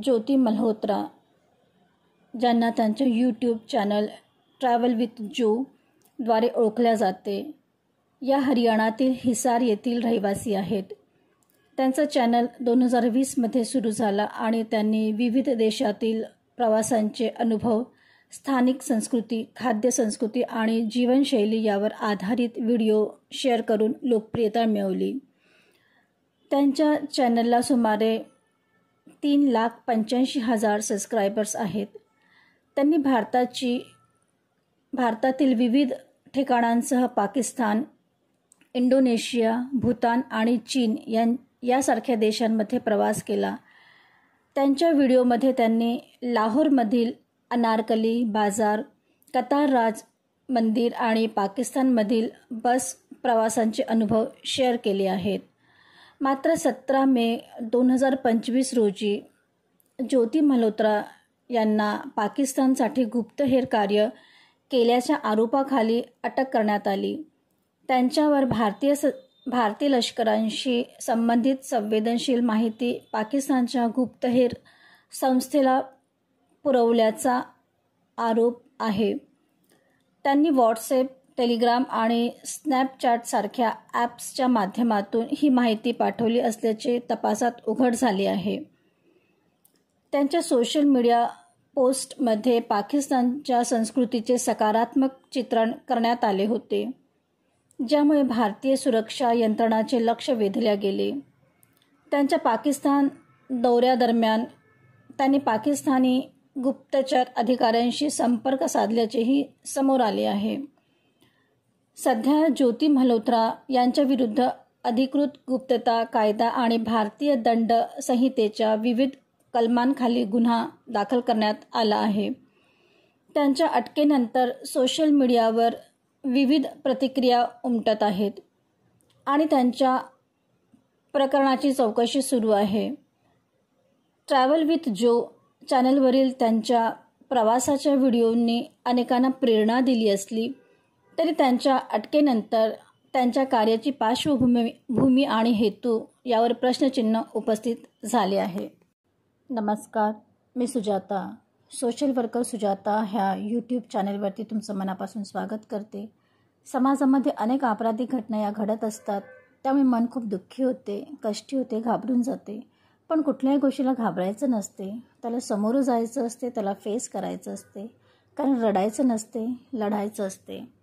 ज्योती मल्होत्रा, ज्यांना त्यांच्या YouTube channel travel with जो द्वारे ओळखल्या जाते, या हरियाणातील हिसार येथील रहिवासी आहेत. त्यांचं चॅनल 2020मध्ये सुरू झाला आणि त्यांनी विविध देशातील प्रवासांचे अनुभव, स्थानिक संस्कृती, खाद्यसंस्कृती आणि जीवनशैली यावर आधारित व्हिडिओ शेअर करून लोकप्रियता मिळवली. त्यांच्या चॅनलला सुमारे 3,85,000 सबस्क्रायबर्स आहेत. त्यांनी भारतातील विविध ठिकाणांसह पाकिस्तान, इंडोनेशिया, भूतान आणि चीन यासारख्या देशांमध्ये प्रवास केला. त्यांच्या व्हिडिओमध्ये त्यांनी लाहोरमधील अनारकली बाजार, कतार राज मंदिर आणि पाकिस्तानमधील बस प्रवासांचे अनुभव शेअर केले आहेत. मात्र 17 मे 2025 रोजी ज्योती मल्होत्रा यांना पाकिस्तानसाठी गुप्तहेर कार्य केल्याच्या आरोपाखाली अटक करण्यात आली. त्यांच्यावर भारतीय लष्कराशी संबंधित संवेदनशील माहिती पाकिस्तानच्या गुप्तहेर संस्थेला पुरवल्याचा आरोप आहे. त्यांनी व्हॉट्सॲप, टेलिग्राम आणि स्नॅपचॅट सारख्या ॲप्सच्या माध्यमातून ही माहिती पाठवली असल्याचे तपासात उघड झाले आहे. त्यांच्या सोशल मीडिया पोस्टमध्ये पाकिस्तानच्या संस्कृतीचे सकारात्मक चित्रण करण्यात आले होते, ज्यामुळे भारतीय सुरक्षा यंत्रणांचे लक्ष वेधले गेले. त्यांच्या पाकिस्तान दौऱ्यादरम्यान त्यांनी पाकिस्तानी गुप्तचर अधिकाऱ्यांशी संपर्क साधल्याचेही समोर आले आहे. सध्या ज्योती मल्होत्रा यांच्याविरुद्ध अधिकृत गुप्तता कायदा आणि भारतीय दंड संहितेच्या विविध कलमांखाली गुन्हा दाखल करण्यात आला आहे. त्यांच्या अटकेनंतर सोशल मीडियावर विविध प्रतिक्रिया उमटत आहेत आणि त्यांच्या प्रकरणाची चौकशी सुरू आहे. ट्रॅव्हल विथ जो चॅनलवरील त्यांच्या प्रवासाच्या व्हिडिओंनी अनेकांना प्रेरणा दिली असली तरी त्यांच्या अटकेनंतर त्यांच्या कार्याची पार्श्वभूमी आणि हेतू यावर प्रश्नचिन्ह उपस्थित झाले आहे. नमस्कार, मी सुजाता, सोशल वर्कर सुजाता ह्या यूट्यूब चॅनलवरती तुमचं मनापासून स्वागत करते. समाजामध्ये अनेक आपराधिक घटना या घडत असतात, त्यामुळे मन खूप दुःखी होते, कष्टी होते, घाबरून जाते. पण कुठल्याही गोष्टीला घाबरायचं नसते, त्याला समोर जायचं असते, त्याला फेस करायचं असते. कारण रडायचं नसते, लढायचं असते.